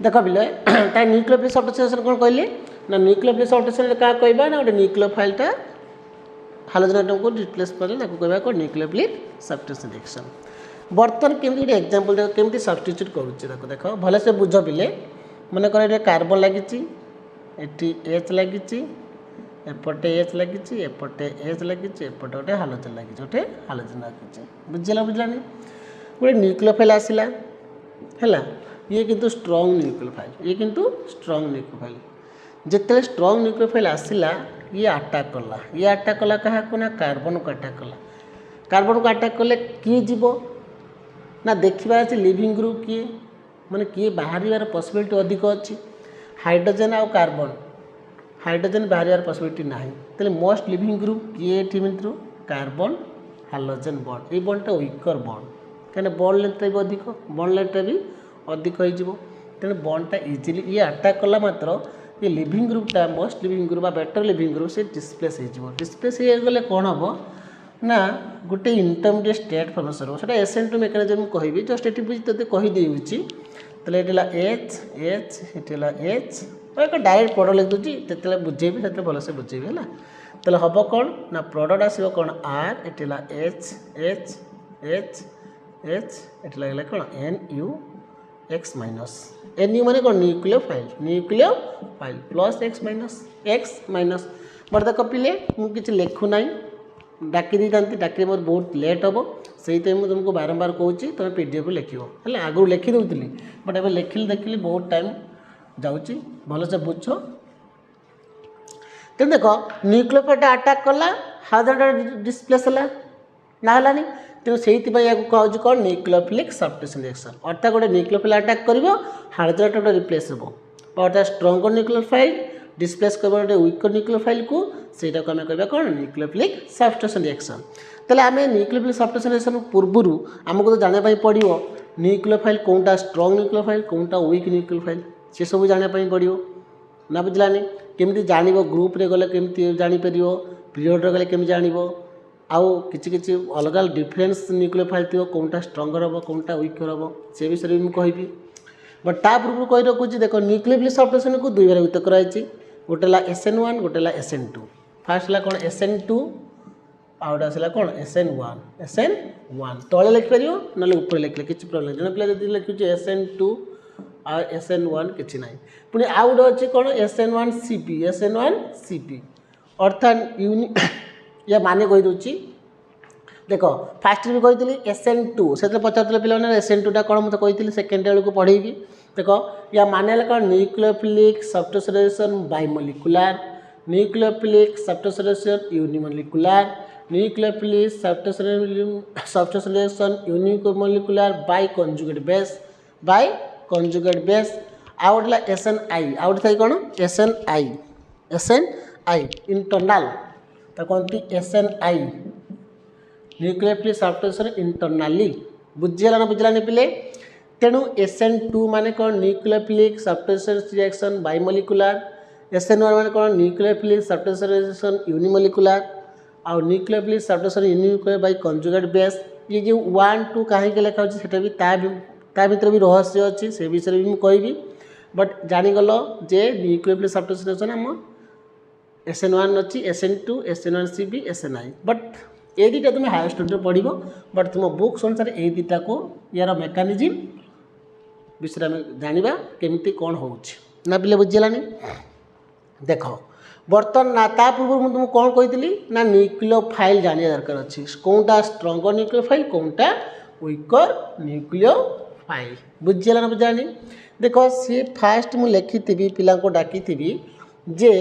देख पिले तार न्यूक्लियोफिलिक सब्स्टिट्यूशन कौन कहले ना न्यूक्लियोफिलिक सब्स्टिट्यूशन क्या कहबा ना गोटे न्यूक्लियोफाइलटा हाइड्रोजन एटम को रिप्लेस करले ताको कहबा को न्यूक्लियोफिलिक सब्स्टिट्यूशन रिएक्शन। बर्तन केमती गोटे एग्जांपल देखो केमती सब्स्टिट्यूट करूची देखो देख भले से बुझ पिले मन कर ये कार्बन लगी एच लगी एपटे एच लगी एपटे एच लगी एपटे गोटे हाइड्रोजन लगी गोटे हाइड्रोजन लगी बुझला बुझलानी गोटे न्यूक्लियोफाइल आसला है ये किंतु स्ट्रॉन्ग न्यूक्लियोफाइल ये किंतु स्ट्रॉन्ग न्यूक्लियोफाइल जिते स्ट्रॉन्ग न्यूक्लियोफाइल आसला ये अटैक कला क्या ना कार्बन को अटैक कला कार्बन को अटैक कले किए जीव ना देखा अच्छे लिविंग ग्रुप किए माने किए बाहर पॉसिबिलिटी अधिक अच्छी हाइड्रोजन आउ कार्बन हाइड्रोजन बाहर पॉसिबिलिटी ना तेल मोस्ट लिविंग ग्रुप किए मित्र कार्बन हाइड्रोजन बॉन्ड ये बॉन्डटा वीकर बॉन्ड कहीं बॉन्ड लेंथ भी अधिक बॉन्ड लेंथ भी अधिक हो तेणु बॉन्डटा इजिली ये अटैक कला मात्र ये लिविंग ग्रुपटा most leaving group better leaving group से डिस्प्लेस हो डिस्प्लेस हो गले कौन हम ना गोटे इंटरमीडिएट स्टेट फॉर्मेशन हो सेटा SN2 मेकानिज्म कहबी जस्ट ये तोते कहीदे तेल ये एच एच ये एच एक डायरेक्ट प्रोडक्ट लिख दूसरी जिते बुझेबी से भलसे बुझेबी है तेल हम कौन ना प्रोडक्ट आसो कौन आर ये एच एच एच एच ये लगला कौन NU एक्स माइनस NU माने कौन nucleophile plus x minus but देख पिले मुझे लिखु ना डाकी दी डाक मोर बहुत लेट हम से तुमको बारंबार कहूँ तुम PDF लिख है आगु लिखी दूसरी बट ए लिखिली देखिली बहुत टाइम जाऊँगी भलसे बुझ तेनाली देख न्यूक्लियोफाइल अटैक कला हाइड्रोजन डिस्प्लेस है ना है तेणु से कहूँ कौन न्यूक्लियोफिलिक सब्स्टिट्यूशन रिएक्शन अर्थात गोटे न्यूक्लियोफाइल अटैक कर हाइड्रोजन एटम रिप्लेस हो अर्थात स्ट्रॉन्गर न्यूक्लियोफाइल डिस्प्लेस कर गोटे वीकर न्यूक्लियोफाइल को सहीटा को आम कह कौन न्यूक्लियोफिलिक सब्स्टिट्यूशन रिएक्शन तेल आम न्यूक्लियोफिलिक सब्स्टिट्यूशन रिएक्शन पूर्व आमको तो जानापी पड़ो न्यूक्लियोफाइल कौनटा स्ट्रॉन्ग न्यूक्लियोफाइल कौनटा वीक न्यूक्लियोफाइल से सब जानापी पड़ो ना बुझलानी केमती जान ग्रुप रे गले केमती जापर पीरियड गले केमी जान आउ किसी अलग अलग डिफरेन्स न्यूक्लियोफाइल थी कौनटा स्ट्रंगर हम कौनटा वीकर हम से विषय में मुझे बट ता पूर्व कही रखुच्छी देख न्यूक्लियोफिलिक सब्स्टिट्यूशन को दुई भाग विभक्त कराई गोटे SN1 गोटे SN2 फास्ट है कौन SN2 आउट आसला कौन SN1 तले लिखिपर ना ऊपर लिखले किसी प्रोब्लेम जन पे लिखुचे SN2 आ SN1 किसी ना पुणी आउ गोटे अच्छी कौन SN1CP अर्थात या माने कहीदे देख फास्ट भी कही SN2 से पचार पे SN2 कौन मुझे कही सेकेंड बेलू पढ़ेबी देख या माने कौन nucleophilic substitution reaction bimolecular nucleophilic substitution reaction unimolecular nucleophilic substitution reaction unimolecular by conjugate base आउ गोटे SNI आउ गोटे कौन SNI इंटरनाल कहती SNI न्यूक्लियोफिलिक सब्स्टिट्यूशन इंटरनाली बुझीगला ना बुझलानी पिले तेणु SN2 माने कौन न्यूक्लियोफिलिक सब्स्टिट्यूशन रिएक्शन बाइमोलिकुलर SN1 माने कौन न्यूक्लियोफिलिक सब्स्टिट्यूशन रिएक्शन यूनिमोलिकुलर आउ nucleophilic substitution unimolecular by conjugate base ये जो 1 2 कहीं लिखा होची सेटा भी ता भीतर भी रहस्य अच्छी से विषय भी मुझे कहबी बट जानीगल जे न्यूक्लियोफिलिक सब्स्टिट्यूशन रिएक्शन आम SN1 अच्छी SN2 SN1CP SNI बट ये दुटा तुम हायर स्टडी पढ़ बट तुम बुक्स अनुसार ये दुटा को यार मेकानिज्म विषय में जाना केमती कौन हो ना पिले बुझीगलानी देख बर्तमान ना ता पूर्व मुझे तुमको कौन कही ना न्यूक्लियोफाइल जाना दरकार अच्छी कौनटा स्ट्रंगर न्यूक्लियोफाइल कौनटा वीकर न्यूक्लियोफाइल बुझीगला ना बुझानी देख सी फास्ट मुझे लिखी पिला को डाकी जे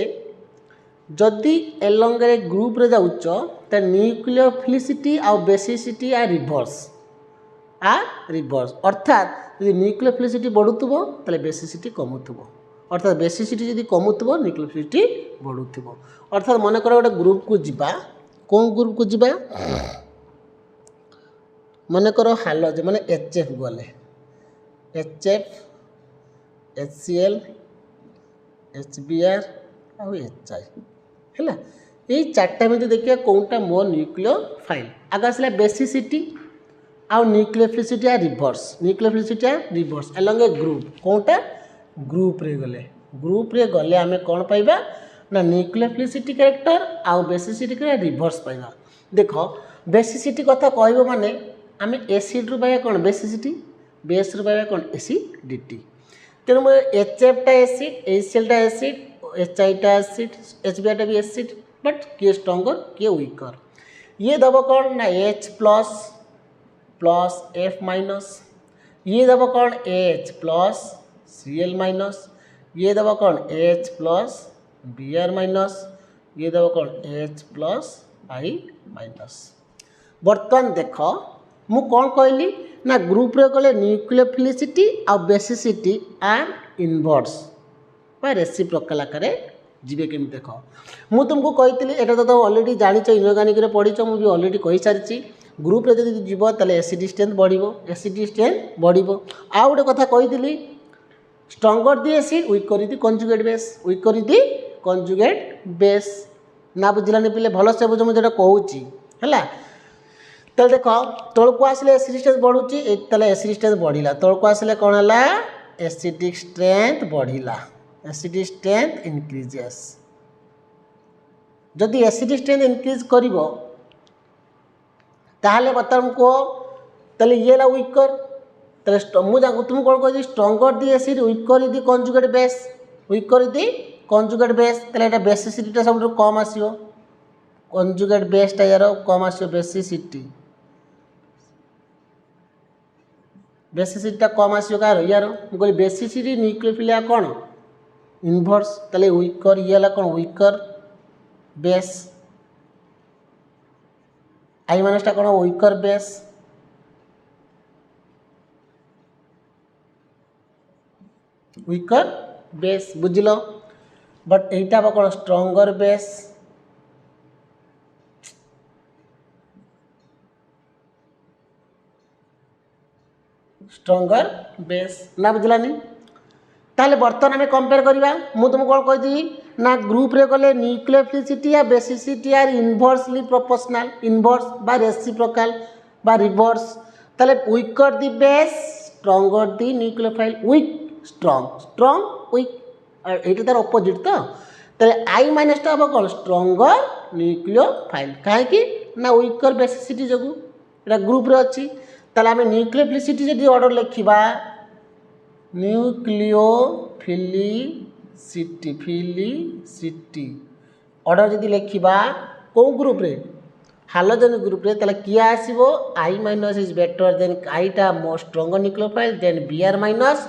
जदि एलंगे ग्रुप रे जाउच त न्यूक्लियोफिलिसिटी आ बेसिसिटी आ रिवर्स अर्थात यदि न्यूक्लियोफिलिसिटी बढ़ुथबो तले बेसिसिटी कमुथबो अर्थात बेसिसिटी यदि कमुथबो न्यूक्लियोफिलिसिटी बढ़ुथबो अर्थात मन कर गोटे ग्रुप को जिबा कौन ग्रुप को जिबा मन कर हालोजन माने HF गले HF HCl HBr आ HI है ये चार्टा में देखिए कौनटा मोर न्यूक्लियोफाइल आगे आसला बेसिसिटी आउ nucleophilicity uh reverse along A group कौनटा group रे गले आमे कौन पाइबा ना न्यूक्लियोफिलिसिटी कैरेक्टर आउ बेसिसिटी के रिवर्स पाइबा। देख बेसिसिटी कथा कहबो माने आमे एसिड रु पाइबा कौन बेसिसिटी, बेस रु पाइबा कौन एसिडिटी। तेणु मैं HF टा एसिड, HCl टा एसिड, HI टा एसिड, HBr टा भी एसिड, बट किए स्ट्रॉन्गर किए वीकर। ये दब कौन ना H plus plus F minus, ये दब कौन H प्लस Cl माइनस, ये दब कौन H प्लस Br माइनस, ये दब कौन H प्लस I माइनस। बर्तमान देख मु कौन कहली ना ग्रुप रे गले न्यूक्लियोफिलिसिटी आ बेसिसिटी एंड इनवर्स बा रेसिप्रोकल आकार जीवे केमी। देख मु तुमको कही एटा तो तुम ऑलरेडी जानिच इनऑर्गेनिक रे पढ़ीच, मु भी ऑलरेडी कही सारी ग्रुप रे जदि जीव ताले एसिड स्ट्रेंथ बढ़िबो, एसिड स्ट्रेंथ बढ़िबो। आ गोटे कथा कही स्ट्रॉन्गर दी एसिड वीकर दी कंजुगेट बेस, वीकर दी कंजुगेट बेस। ना बुझलानी पिले भल से बुझ मुझे कहूँ है। तो देख तौक आसिले एसिड स्ट्रेंथ बढ़ुची, एसिड स्ट्रेंथ बढ़ला, तौक आसिले कौन है एसिडिक स्ट्रेंथ बढ़ला, एसिडिक स्ट्रेंथ इनक्रीजेस। जदि एसिडिक स्ट्रेंथ इनक्रीज करिवो ताहले बर्तमान को ताले ये ला वीकर, ताले मु तुम कौन कह स्ट्रॉन्गर दी एसिड वीकर दी कंजुगेट बेस, वीकर दी कंजुगेट बेस, ताले एटा बेसिसिटी सब कम आसीबो, कंजुगेट बेसटा यार कम आसीबो बेसिसिटी, बेसिसिटी कम आसीबो कार यार मु कहली बेसिसिटी न्यूक्लियोफिलिया कौन इनवर्स, ताले वीकर ये ला कौन वीकर बेस, आई माइनस टा कौन वीकर बेस, वीकर बेस बुझल। बट एटा कौन स्ट्रॉन्गर बेस, स्ट्रॉन्गर बेस ना बुझलानी। ताहले बर्तमान आम कंपेयर करवा मु तुमको कौन कही ना ग्रुप रे गले न्यूक्लियोफिलिसिटी या basicity are inversely proportional, inverse बा रेसिप्रोकल बा रिवर्स। ताहले weaker the base stronger the nucleophile, weak strong, strong weak, ये तार अपोजिट तो। ताहले आई माइनस टा हम कौन स्ट्रॉन्गर न्यूक्लियोफाइल, कहीं ना वीकर बेसिसिटी जो एटा ग्रुप रे अच्छी। ताहले आम न्यूक्लियोफिलिसिटी जदि ऑर्डर लिखा न्यूक्लियोफिलिसिटी ऑर्डर जदि लिखा कौ ग्रुप रे हालोजन ग्रुप रे, ताहले किए आसीबो I minus is better than I टा more stronger nucleophile than Br minus,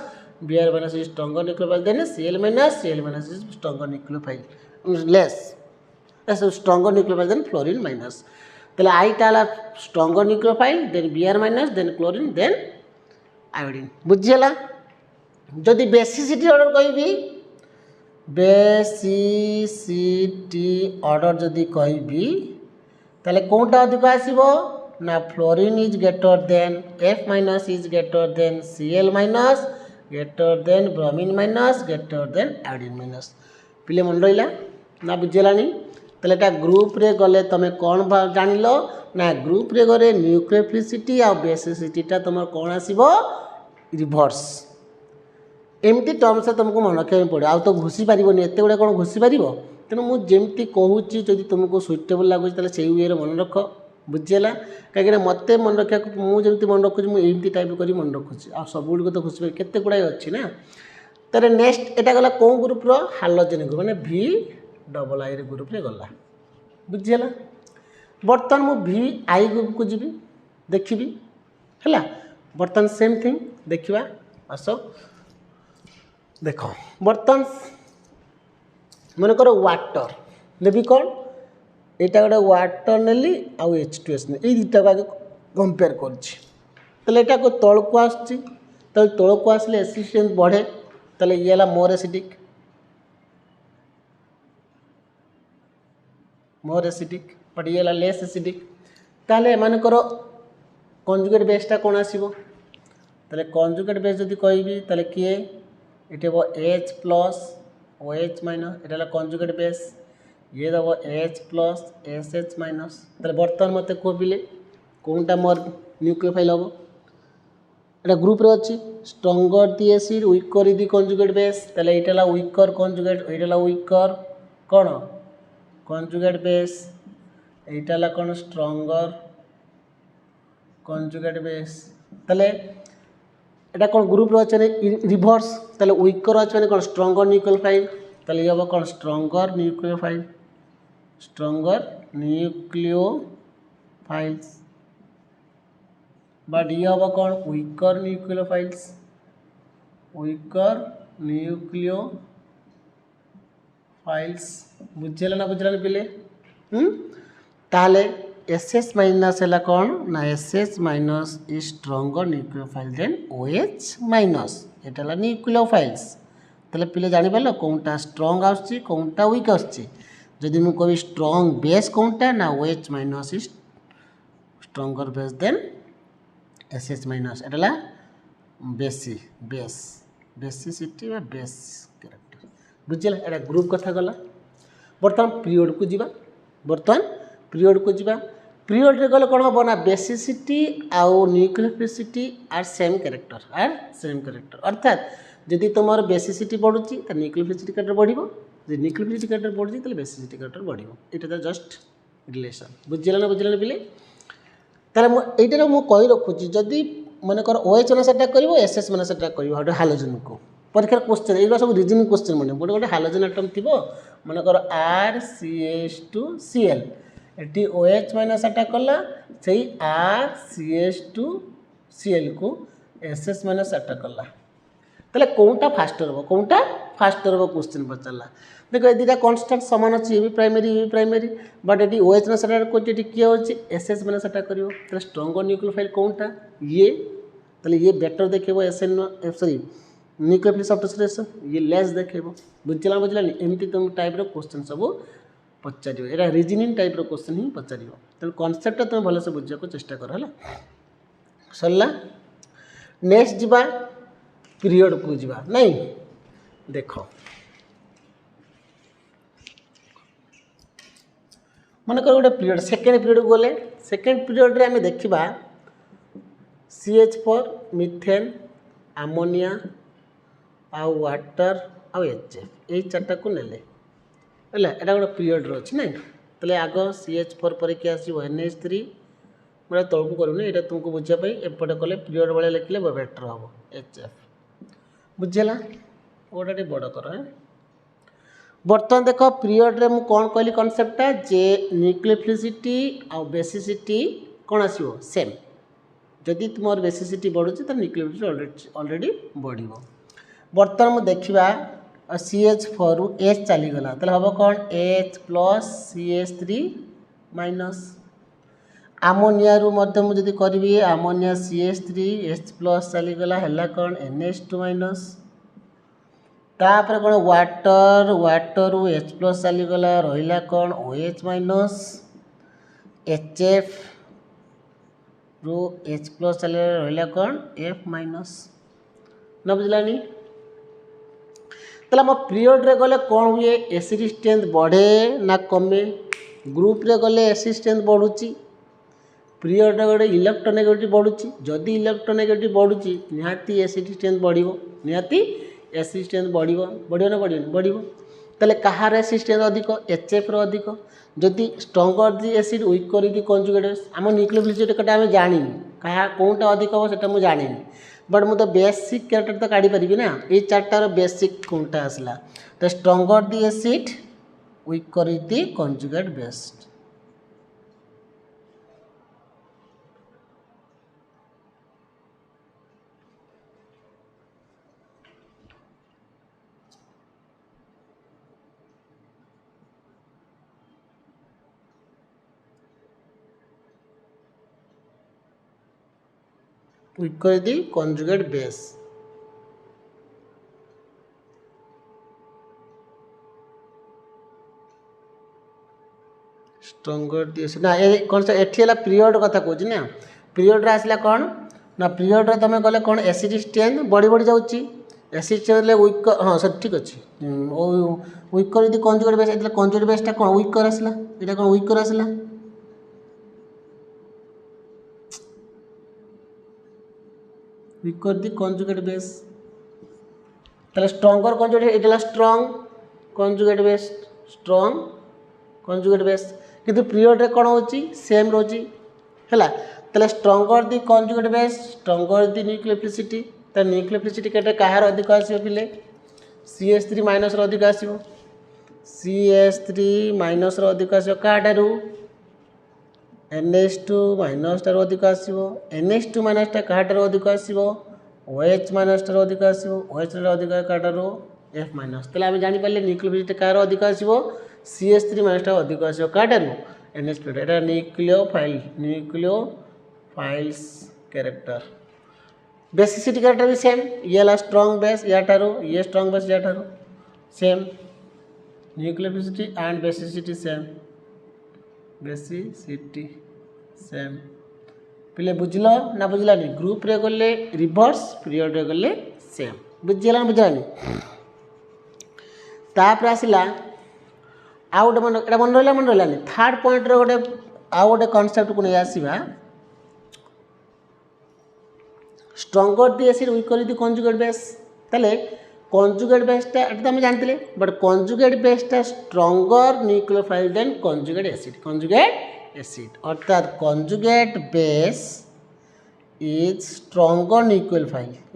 Br minus is stronger nucleophile than Cl minus, Cl minus is stronger nucleophile less stronger nucleophile than fluorine minus. ताहले I टा stronger nucleophile than Br minus than chlorine than iodine बुझीगला। जदि basicity order कहबी basicity order जदि कहबी ताहले कोनटा अधिक आसीबो ना fluorine is greater than F minus is greater then Cl minus greater than bromine minus greater than iodine minus. पिले मन रहिला ना बुझीगलानी। ताहले एटा ग्रुप रे गले तमे कौन जानिल ना ग्रुप रे गले न्यूक्लियोफिलिसिटी आ बेसिसिटीटा तुम कौन आसीबो रिवर्स। एमती टर्म्स तुमको मन रखा पड़े आ तो घुसी पार एत गुड़ा कौन घुसी पार। तेणु मुझे कहूँ जदि तुमको सुइटेबल लगुच से वे मन रख बुझीगला। कहीं मत मन रखा मुझे मन रखुच्छी मुझे टाइप कर मन रखुच्छी आ सब गुड़ तो घुसी पार केते गुड़ाए अच्छी ना। तर नेक्स्ट एटा गला कौ ग्रुप हालोजेन ग्रुप मैंने VII ग्रुप रे गला बुझीगला। बर्तमान मु VI ग्रुप को जी देखी है। बर्तमान सेम थिंग देखा आस देख बर्तमान मन कर वाटर नेबी कौन यहाँ गोटे वाटर नेली आउ H2S ने दुटा को आगे कंपेयर कर को तौक आसुच्ची तौक आसले एसिड स्ट्रेंथ बढ़े ताले ये है मोर एसिडिक बट ये लेस एसिडिक। ताले एमानकर कंजुगेट बेसटा कौन आसीबो ताले कंजुगेट बेस जदि कहबी ताले किए ये हम H प्लस OH माइनस ये कंजुगेट बेस ये दब H प्लस SH माइनस। ताले बर्तमान मत कह पिले कौनटा मोर न्यूक्लियोफाइल हम এটা গ্রুপরে অছি স্ট্রঙ্গর দি এসিড উইকর দি কনজুগেট বেস তাহলে এইটা হলো উইকর কনজুগেট এইটা হলো উইকর কোন কনজুগেট বেস এইটা হলো কোন স্ট্রঙ্গর কনজুগেট বেস তাহলে এটা কোন গ্রুপরে আছে রিভার্স তাহলে উইকর আছে মানে কোন স্ট্রঙ্গর নিউক্লিওফাইল তাহলে এই হবে কোন স্ট্রঙ্গর নিউক্লিওফাইলস বা ডি হবে কোন উইকর নিউক্লিওফাইলস বুঝলে না পিলে তাহলে SS माइनस है कौन ना SS minus is stronger nucleophile than OH minus एटा न्यूक्लियोफाइल्स ताले पिले जानि पारलो कोनटा स्ट्रंग आउछि कोनटा वीक आउछि जदि मु कहि स्ट्रंग बेस कोनटा ना OH minus is stronger base than SS minus एटा बेसिसिटी बा बेस कैरेक्टर बुझिला एटा ग्रुप कथा गला बर्तमान पीरियड को जीवा पीरियड रे गले कौन हम ना बेसिसिटी आउ न्यूक्लियोफिलिसिटी आर सेम कैरेक्टर अर्थात जदि तुम बेसिसिटी बढ़ुची तो न्यूक्लियोफिलिसिटी कैरेक्टर बढ़ो जो न्यूक्लियोफिलिसिटी कैरेक्टर बढ़ुची तो बेसिसिटी कैरेक्टर बढ़ो ये जस्ट रिलेशन बुझे ना पिले ताले ये मुझे रखुची जदि मनकर OH माइनस अटैक कर SS माइनस अटैक कर हालोजेन को परीक्षा क्वेश्चन ये सब रिजनिंग क्वेश्चन मन गोटे हालोजेन आटम थी मनकर RCH2Cl ये OH माइनस अटैक कला से RCH2Cl को SS माइनस अटैक कला ताले कौनटा फास्टर हम क्वेश्चन पचारा देखो ये दुटा कन्स्टाट सामान अच्छी ये प्राइमरी बट ये OH माइनस अटैक कर किए हो SS माइनस अटैक कर स्ट्रंगर न्यूक्लियोफाइल कौनटा ये ताले ये बेटर देखेबो न्यूक्लियोफिलिक सब्स्टिट्यूशन ये लेस देखेबो बुझला एमती तुम टाइप रो क्वेश्चन सब पचार ये रिजनिंग टाइप रो क्वेश्चन ही पचार तेणु कनसेप्ट तुम भलसे बुझा चेष्टा कर है सरला नेक्स्ट जीवा पीरियड को जीवा नहीं देख मनकर गोटे पीरियड सेकेंड पीरियड को गले सेकेंड पीरियड रे आम देखा CH4 मिथेन आमोनिया आउ वाटर आउ HF यही चार्टा को नेले है एटा गोटे पीरियड अच्छी ना तेल आग CH4 पर कि आसो NH3 मैं तौक करूनी ये तुमको बुझापी एपटे कले पीरियड भाई लिखले बेटर हम HF बुझेगा गोटे बड़ कर बर्तमान देख पीरियड रे मु कौन कहली कनसेप्टा जे न्यूक्लियोफिलिसिटी आउ बेसिसिटी कौन आसो सेम जदि तुम बेसिसिटी बढ़ुची तो न्यूक्लियोफिलिसिटी ऑलरेडी बढ़ो बर्तमान मुझे देखा CH4 रु H चलीगला तो हम कौन H plus CH3 minus ammonia रु मुझे करी आमोनिया CH3 H प्लस चलीगला है कौन NH2 माइनस तापर कौन वाटर रु H प्लस चलीगला रहा कौन OH माइनस HF रु H प्लस चल रहा कौन F माइनस न बुझलानी ताला पीरियड रे गले कौन हुए एसिड स्ट्रेंथ बढ़े ना कमे ग्रुप रे गले एसिड स्ट्रेंथ बढ़ुची पीरियड रे गोटे इलेक्ट्रोनेगेटिव बढ़ुची जदि इलेक्ट्रोनेगेटिव बढ़ुची निहाती एसिड स्ट्रेंथ बढ़िबो निहाती एसिड स्ट्रेंथ बढ़िबो ना बढ़िबो ताले कहार एसिड स्ट्रेंथ अधिक HF रो अधिक जदि स्ट्रंगर दि एसिड वीकर दि कंजुगेट आम न्यूक्लियोफिलिसिटी कटा आम जानी क्या कौनटा अधिक हम से जानी बट मुझे बेसिक कैरेक्टर तो काढ़ी पारि ना ये चार्टार बेसिक कौनटा आसला तो stronger the acid weaker the conjugate based weaker the conjugate base stronger the ना ये कौन सा एठी वाला पीरियड कथा कहूँ ना पीरियड रे आसला कौन ना पीरियड रे तुम गले कौन एसिड स्ट्रेंथ बढ़ी जाऊँगी एसिड स्ट्रेंथ वीकर हाँ सर ठीक अच्छे वीकर यदि कंजुगेट बेस कंजुगेट बेसटा कौन वीकर आसला यहाँ कौन वीकर आसला weaker the conjugate base তাহলে stronger conjugate এটা strong conjugate base strong conjugate base কিন্তু period রে কোন होची सेम रोची हैला তাহলে stronger the conjugate base stronger the nucleophilicity ता nucleophilicity केटे काहार अधिक आसीबो पिले CH3 माइनस रो अधिक आसीबो CH3 माइनस रो अधिक आसीबो काटारू NH2 माइनस टार अधिक आसीबो NH2 माइनस टा काटारू अधिक आसीबो OH माइनस टार अधिक आसीबो OH रो अधिक काटारू F माइनस तले हम जानि पाले न्यूक्लियोफिलिटी कार अधिक आसीबो CH3 माइनस टा अधिक आसीबो काटारू NH2 एटा न्यूक्लियोफाइल्स कैरेक्टर बेसिसिटी कैरेक्टर भी सेम ये ला स्ट्रांग बेस या टारो ये स्ट्रांग बेस या टारो same nucleophilicity and basicity same basicity same पिले बुझलो ना बुझलानी ग्रुप रे गले रिवर्स पीरियड रे गले सेम बुझला ना बुझलानी तापर आसिला आउट मन एटा मन रहलानी थर्ड पॉइंट रे गोटे आउ गोटे कांसेप्ट को नै आसीबा stronger the acid weaker the conjugate base तले conjugate base टा एटा हम जानतिले बट conjugate base टा stronger nucleophile than conjugate acid अर्थात conjugate base is stronger nucleophiles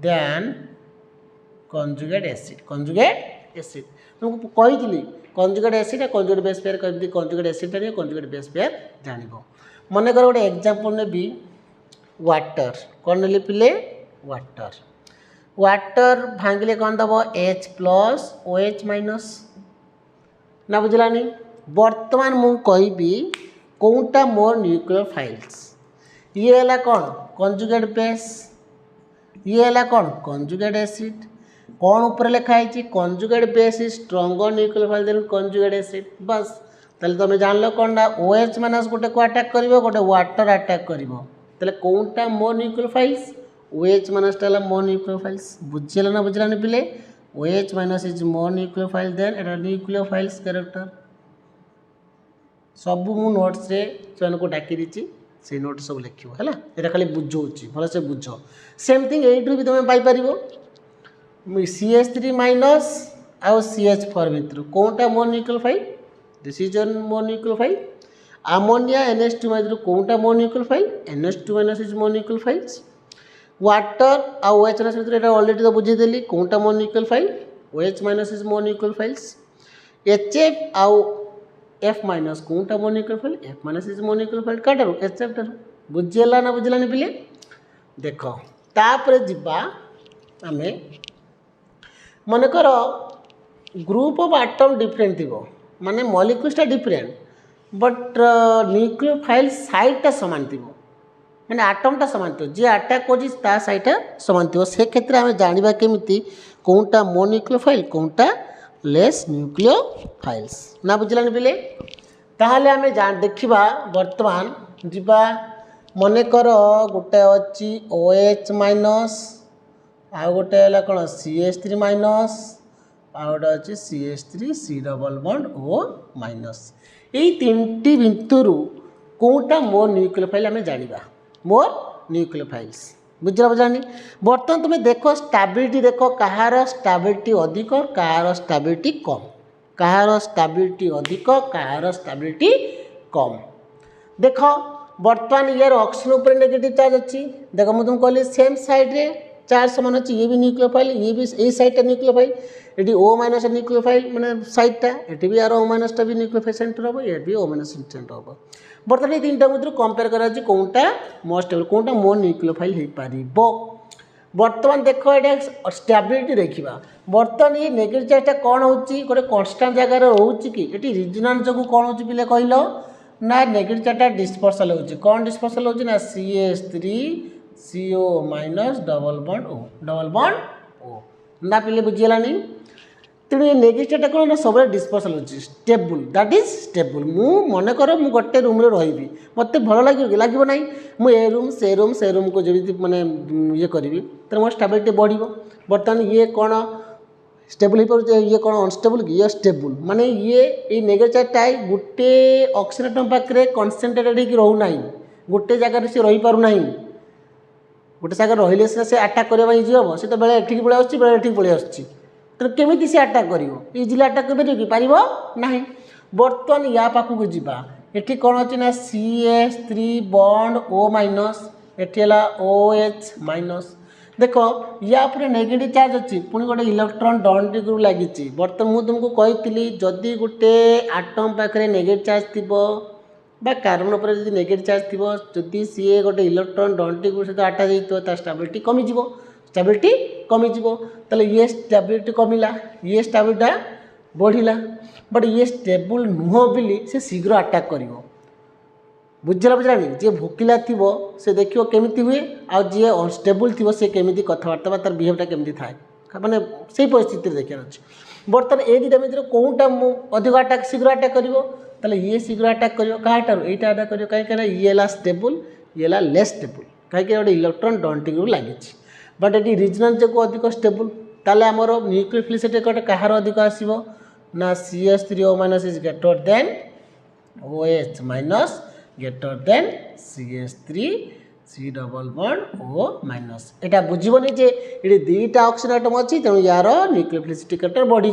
than conjugate acid acid तुमको कही conjugate acid conjugate base pair कभी conjugate acid जान conjugate base pair जान मन कर गोटे एग्जांपल ने भी वाटर कौन ने पिले वाटर भांगिले कौन दब H प्लस OH माइनस ना बुझलानी वर्तमान मु कहबी कोटा मोर न्यूक्लियोफाइल्स ये है कौन कंजुगेट बेस ये है कौन कंजुगेट एसिड कौन ऊपर लिखाई conjugate base is stronger nucleophile than conjugate acid बस ताले तुम जान लो कौन OH माइनस गोटे को अटैक करिवो गोटे वाटर अटैक करिवो ताले कोनटा मोर न्यूक्लियोफाइल्स OH माइनस टा मोर न्यूक्लियोफाइल्स बुझिला ना बुझिलानी पिले OH minus is more nucleophile than एटा न्यूक्लियोफाइल्स कैरेक्टर सब मु नोट्स रे चन को डाकी दीची से नोट सब लिखियो हैला एटा खाली बुझौची भलो से बुझो सेम थिंग एइटू भी तुम पाई परिवो CH3 माइनस आउ CH4 भितर कोनटा more nucleophile this is on more nucleophile ammonia NH2 भितर कोनटा more nucleophile NH2 minus is more nucleophiles water आउ OH माइनस भितर एटा ऑलरेडी तो बुझी देली कोनटा more nucleophile OH minus is more nucleophiles HF आउ F माइनस कोनटा more nucleophile F minus is more nucleophile काटारो HF टारो बुझिला ना बुझिलानी पिले देखो तापर जिबा आमे मन कर ग्रुप ऑफ एटम डिफरेंट थी माने मॉलिक्यूल्स डिफरेंट बट न्यूक्लियोफाइल साइडटा सामान थी मैंने आटमटा सामान थी जी अटैक कर साइडटा सामान थी से क्षेत्र में जानवा केमी कौनटा मोर न्यूक्लियोफाइल कौनटा लेस न्यूक्लियोफाइल्स ना बुझलानी पिले ताहले आम देखा वर्तमान जीवा मन कर गोटे अच्छी OH माइनस आ गोटे है कौन CH3 माइनस आ गोटे अच्छी CH3 C double bond O minus यही तीनटी भितर कौटा मोर न्यूक्लियोफाइल आम जाना मोर न्यूक्लियोफाइल्स बुझला बुझानी बर्तमान तुम देख स्टेबिलिटी देख कहार स्टेबिलिटी अधिक कहार स्टेबिलिटी कम कहार स्टेबिलिटी अधिक कहार स्टेबिलिटी कम देख बर्तमान यार ऑक्सीजन उपर नेगेटिव चार्ज अच्छी देख मुझे तुमको कहली सेम साइड रे चार्ज समान अच्छी ये भी न्यूक्लियोफाइल ये भी यही साइडटा न्यूक्लियोफाइल ये O माइनस न्यूक्लियोफाइल मैंने साइडटा ये भी यार O माइनसटा भी न्यूक्लियोफाइल सेंटर हम ये भी O माइनस सेंटर हम बर्तमान ये तीनटा मध्य कंपेयर करा कौनटा मोर स्टेबल कौनटा मोर न्यूक्लियोफाइल हो पार बर्तमान देख ये स्टेबिलिटी देखा बर्तमान ये नेगेटिव चार्जटा कौन हो गोटे कन्स्टाट जगार रोचे कि ये रिजोनेंस जो कौन हो पिले कहल ना नेगेटिव चार्जटा डिस्पर्सल हो कौन डिस्पर्सल हो ना CH3 CO minus double bond O ना पिले बुझीगलानी तेणु ये नेगेटिव चार्जटा कौन ना सब डिस्पर्सल हो स्टेबल दैट इज स्टेबल मु मन कर मु गोटे रूम रे रही मत भल लगे ना मुझे से रूम को जब मैंने ये करी तो मोर स्टेबिलिटी बढ़ बर्तमान ये कौन स्टेबल हो पारे ये कौन अनस्टेबल कि ये स्टेबल माने ये नेगेटिव चार्जटा गोटे ऑक्सीजन एटम पाखे कनसेंट्रेटेड होकर रोना गोटे जगार से रही पार ना गोटे जगह रही से आटाक करने हम से तो बेले एठिक पलि आस बेले एठिक पलि आस केमी से आटाक कर इजिली आटाक कर पार ना बर्तमान या पाखक जावा एठी कौन अच्छी ना CH3 बॉन्ड O माइनस एठी OH माइनस देख या नेगेटिव चार्ज अच्छी पुणी गोटे इलेक्ट्रॉन डंटी ग्रुप लगी बर्तमान मुझे तुमको कही जदि गोटे आटम पाखे नेगेटिव चार्ज थी कार्बन पर जब नेगेटिव चार्ज थी जदि सी गोटे इलेक्ट्रॉन डंटी ग्रुप सहित आटाच हो स्टेबिलिटी कमिज स्टेबिलिटी कमिज ताले ये स्टेबिलिटी कमिला ये स्टेबिलिटी बढ़िला बट ये स्टेबल नुह बोली से शीघ्र आटाक कर बुझला बुझलानी जी भोकिला थी से देखियो केमिति हुए आ जी अनस्टेबल थी से केमिति कथबार्ता तार बिहेवियरटा केमिति थाए माने से परिस्थिति देखिए अच्छे बर्तमान ए दुटा भितर कौटा अधिक आटाक शीघ्र आटाक कर ये शीघ्र आटाक कर कहाटार यहाँ आटाक कर कहीं ये स्टेबल ये लेस स्टेबल कहीं गोटे इलेक्ट्रॉन डंटिंग लगी बट ये रिजनल जो अधिक स्टेबल ताले आमर न्यूक्लियोफिलिसिटी गोटे कहार अधिक आसो ना CH3O minus is greater then OH minus greater than CH3 C double bond O minus एटा बुझीबनी जे ये दुईटा ऑक्सीजन एटम अच्छी तेणु यार न्यूक्लियोफिलिसिटी कैरेक्टर बढ़ी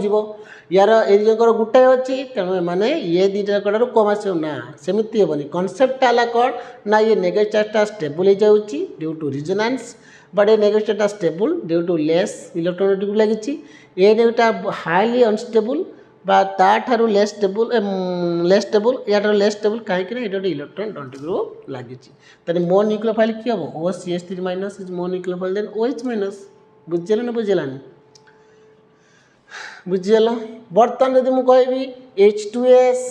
यार एकर गोटे अच्छी तेणु माने ये दुईटा कड़ार कम आस ना सेमती हेनी कनसेप्टा है कौन ना ये नेगेटिव चार्जटा स्टेबल हो ड्यू टू रिजोनेंस बट ये नेगेटिव चार्जटा stable due to less electronegative लगी ये नेगेटिव हाईली अनस्टेबल ताठार लेस स्टेबल या लेस स्टेबल कहीं इलेक्ट्रॉन डंटी ग्रुप लगी मो न्यूक्लियोफाइल किए हम OCH3 minus is more nucleophile than OH minus बुझेल ना बुझेलानी बुझीगल बर्तमान जब मुझे कहि H2S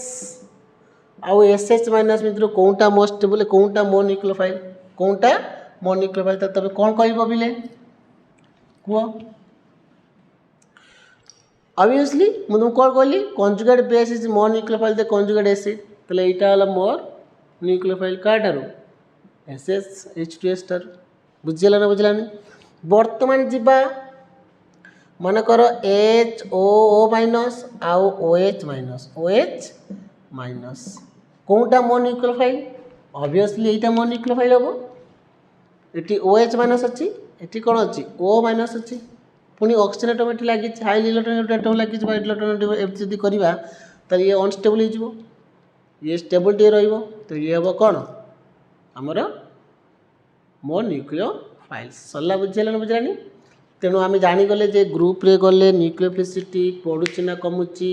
आउ SH माइनस भितर कौटा मो स्टेबल कौटा मो न्यूक्लियोफाइल कौटा मो न्यूक्लियोफाइल तब कौन कह बिले कह ऑब्वियसली मुझे तुमको कौन कहली conjugate base is more nucleophile they conjugate acid तो यहाँ मोर न्यूक्लियोफाइल काटार SS H2S टार बुझीगला ना बुझलानी बर्तमान जीवा मनकर HOO माइनस आउ OH माइनस कौटा मो न्यूक्लियोफाइल ऑब्वियसली यहाँ मो न्यूक्लियोफाइल हम ये OH माइनस अच्छी ये कौन अच्छी O माइनस अच्छी पुणी ऑक्सीजन एटम ये लगी हाईली इलेक्ट्रोनेटिक एटम लगी इलेक्ट्रोनेटिक जब करवा तो ये अनस्टेबल हो ये स्टेबल टे तो ये हम कौन आमर मो न्यूक्लियोफाइल सरला बुझेगा ना बुझलानी तेणु आम जानीगले जे ग्रुप रे गले न्यूक्लियोफिलिसिटी बढ़ुची ना कमुची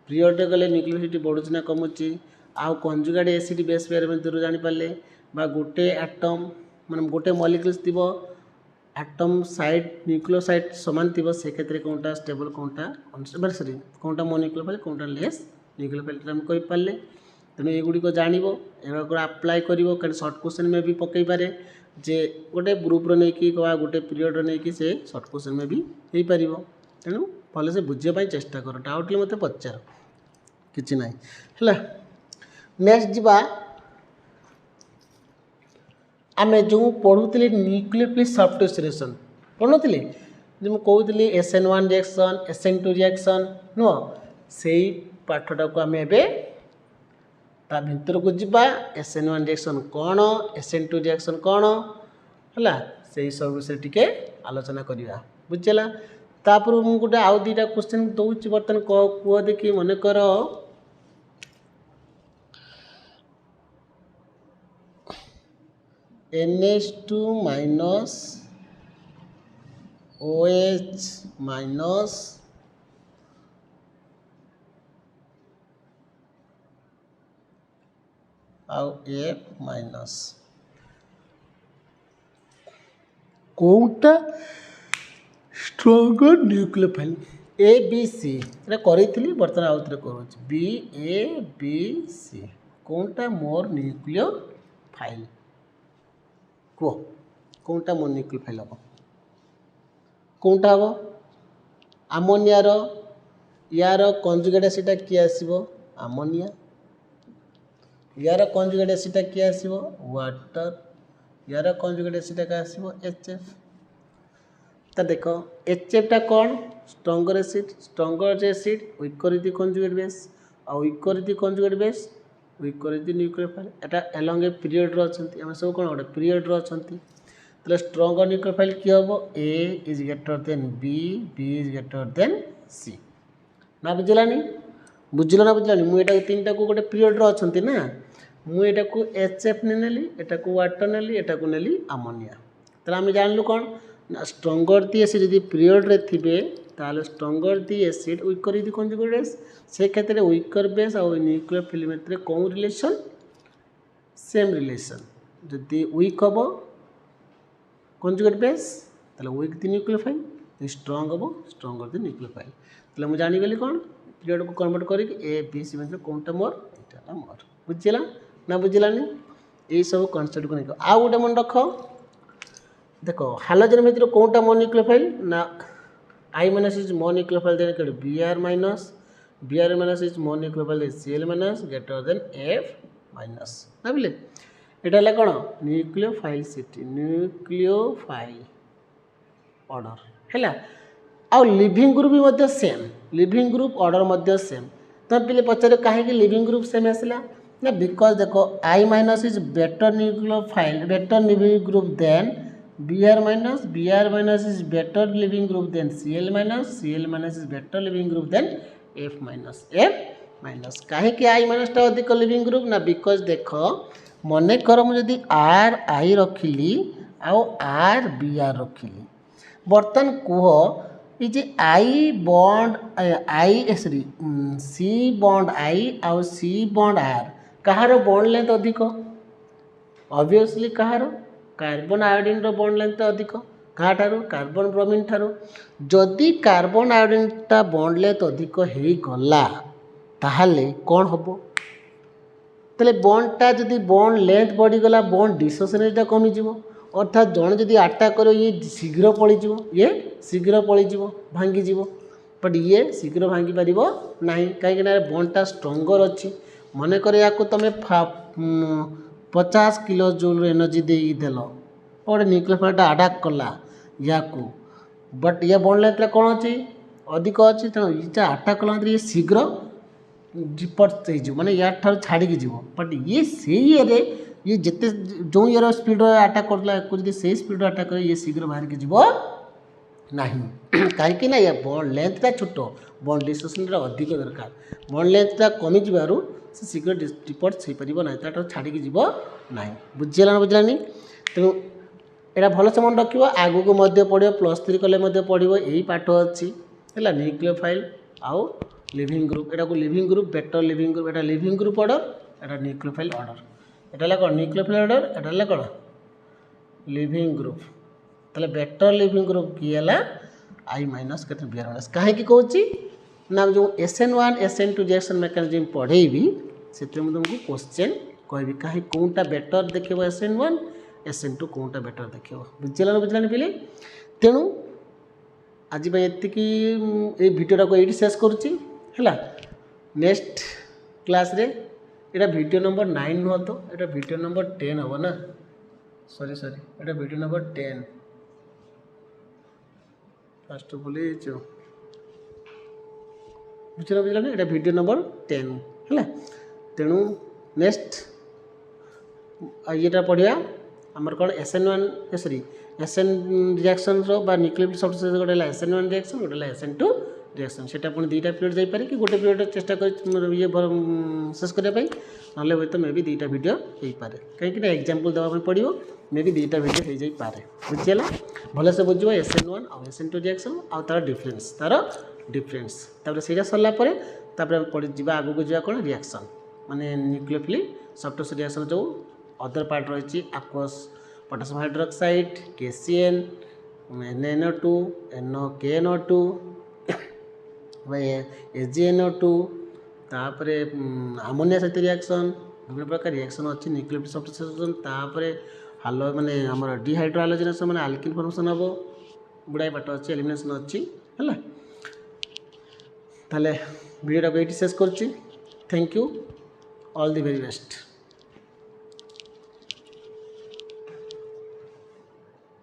पीरियड रे गले न्यूक्लियोफिलिसिटी बढ़ुची ना कमुची आउ कंजुगेट एसिड बेस पेयर में दूर जानीपारे गोटे एटम माने गोटे मॉलिक्यूल्स थी एटम साइड न्यूक्लियोसाइड सामान थी से क्षेत्र में कौटा स्टेबल कौटा सॉरी कौटा मो न्यूक्लियोफाइल कौटा लेस न्यूक्लियोफाइल आम कहींपारे तेणु युड़िक जान आप्लाय कर सर्ट क्वेश्चन में भी पकई पारे जे गोटे ग्रुप रो नहीं कि गोटे पीरियड रो नहीं कि से सर्ट क्वेश्चन में भी हो पार तेणु भले से बुझापी चेष्टा कर डाउट मत पचार कि ना है नेक्स्ट जीवा आम जो पढ़ुली न्यूक्लियोफिलिक सब्स्टिट्यूशन पढ़ुली जो कहती SN1 रिएक्शन SN2 रिएक्शन नुह से पाठटा को आम ता भितर को जीवा SN1 रिएक्शन कौन SN2 रिएक्शन कौन है से सब विषय टी आलोचना करवा बुझेगा तापर मुझे गोटे आउ दुटा क्वेश्चन दूसरी बर्तमान कह देखी मनकर NH2 माइनस OH माइनस आउ F माइनस कौटा स्ट्रॉन्गर न्यूक्लियोफाइल ABC करी बर्तमान आउ थे कर BABC कौटा मोर न्यूक्लियोफाइल कह कौटा मोर न्यूक्लियोफाइल हम कौटा हम आमोनियार यार कंजुगेट एसिडा किए आसो आमोनिया यार कंजुगेट एसिडा किए आसो वाटर यार कंजुगेट एसिडा क्या आसो HF तो देख HF टा कौन stronger acid weaker is the conjugate base और weaker is the conjugate base weaker is the nucleophile एटा एलॉन्ग ए पीरियड रो अछंती हम सब कोन गोटे पीरियड रो अछंती तले स्ट्रंगर न्यूक्लियोफाइल की हबो A is greater than B is greater than C ना बुझलानी बुझलो ना बुझलानी मु एटा तीनटा को गोटे पीरियड रो अछंती ना मु एटा को एचएफ नेली एटा को वाटर नेली एटा को नेली अमोनिया तले हम जानलु कोन ना स्ट्रंगर दी एसिड यदि पीरियड रे थिबे ताले stronger the acid weaker is the conjugate base से क्षेत्र में वीकर बेस और न्यूक्लियोफाइल मध्य कौन रिलेशन सेम रिलेशन जदि वीक हम कंजुगेट बेस ताले वीक द न्यूक्लियोफाइल स्ट्रंग हम स्ट्रंगर द न्यूक्लियोफाइल ताले मु जानि गेली कोन पीरियड को कन्वर्ट करी ए बी सी मध्य कोनटा मोर एटा मोर बुझिला ना बुझिलानी ए सब कांसेप्ट को निको आ गोटे मन रख देखो हालोजन मध्य कोनटा मोर न्यूक्लियोफाइल ना I minus is more nucleophile than Br minus is more nucleophile than Cl minus greater than F minus ना बोले एटा ले कोन न्यूक्लियोफाइलसिटी न्यूक्लियोफाइल ऑर्डर हैला आ लिविंग ग्रुप भी मध्य सेम लिविंग ग्रुप ऑर्डर मध्य सेम तो पिले पचारे काहे कि लिविंग ग्रुप सेम आसला ना बिकॉज देखो I minus is better nucleophile better living group than Br minus is better living group than Cl minus is better living group than F minus काहे कि I minus टा अधिक living group ना because देख मने कर मु जदी R I रखिली आउ R Br रखिली बर्तन कुह इजे I bond I sorry C bond I आउ C बॉन्ड R कहार बॉन्ड लेंथ अधिक ऑब्वियसली कहार कार्बन आयोडीन रो बॉन्ड लेंथ अधिक कहा ठारो कार्बन ब्रोमीन ठारो जदि कार्बन आयोडीन टा बॉन्ड लेंथ अधिक हे गला ताहाले कोन हबो तले बॉन्ड टा जदि बॉन्ड लेंथ बढ़ी गला बॉन्ड डिसोसिएशन टा कमी जिवो अर्थात जण जदि अटैक करो ये शीघ्र पड़ी जिवो ये शीघ्र पड़ी जिवो भांगी जिवो बट ये शीघ्र भांगी परिबो नाही काहे कि ना बॉन्ड टा स्ट्रॉन्गर अछि मने करे याको तमे 50 किलो जूल एनर्जी दे देलो और न्यूक्लियोफाइल टा अटैक कला याको बट ये बॉन्ड लेंथ कौन अच्छी अधिक अच्छी तेणु ये अटैक कला ये शीघ्र डिपर्ट हो माने या ठार छाड़ी जीव बट ये से ये जिते जो यार स्पीड अटैक कर से स्पीड अटैक करे ये शीघ्र बाहर के जीव ना कहीं ना ये बॉन्ड लेंथ छोट बॉन्ड डिसोसिएशन अधिक दरकार बॉन्ड लेंथ कमी जबार से शीघ्र डिपर्ट हो पार ना तार छाड़ी जीव ना बुझीगला बुझलानी तेणु एटा भल से मन रखियो आगु को मध्य पड़ियो +3 कले मध्य पड़ियो यही पाठ अछि हैला न्यूक्लियोफाइल आउ लिविंग ग्रुप एटा को living group better leaving group एटा लिविंग ग्रुप ऑर्डर एटा न्यूक्लियोफाइल ऑर्डर एटा ला कोन न्यूक्लियोफाइल ऑर्डर एटा ला कोन लिविंग ग्रुप तले बेटर लिविंग ग्रुप की हला I माइनस केते Br माइनस काहे की कहूची ना जो SN1 SN2 रिएक्शन मैकेनिज्म पढ़ेबी सेते हम तुमको क्वेश्चन कहबी काहे कोनटा बेटर देखिबो SN1 SN2 कोनटा बेटर देखिबो बुझिला बुझलानी पिले तेणु आज एतिकी ए भिडियोटा को एटी शेष करुच्ची है नेक्स्ट क्लास रे एटा वीडियो नंबर 9 नुह तो एटा वीडियो नंबर 10 हम ना सॉरी एटा वीडियो नंबर 10 फास्ट बोली जो बुझला ना एटा वीडियो नंबर 10 है तेणु नेक्स्ट ये पढ़िया आमर कौन SN1 सॉरी SN रिएक्शन रो बा न्यूक्लियोफाइल सब्सटेंस गोटे SN1 रिएक्शन गोटे SN2 रिएक्शन सेटा पुणी दुईटा पीरियड जाई पारे कि गोटे पीरियड चेष्टा कर ये शेष करने ना हे तो मे भी दुईटा वीडियो हो पारे कहीं एग्जांपल देवा पड़ो मे भी दुईटा वीडियो हो जाई पारे बुझीगला भल से बुझो SN1 और SN2 रिएक्शन आउ तार डिफरेंस तापर सेटा सरला परे तापर पड़ जा आगु को जा कौन रिएक्शन माने न्यूक्लियोफाइल सब्सटेंस रिएक्शन जो अदर पार्ट रही aqueous potassium hydroxide KCN NaNO2 NaKNO2 AgNO2 तापर अमोनिया सहित रिएक्शन विभिन्न प्रकार रिएक्शन अच्छी न्यूक्लियोफाइल सब्सटेंस तापर हालो माने हमर डिहाइड्रोहालोजेनेशन माने अल्किल फॉर्मेशन हम गुड़ाई पाठ अच्छी एलिमिनेशन अच्छी है ताले वीडियो को ये शेष कर thank you all the very best.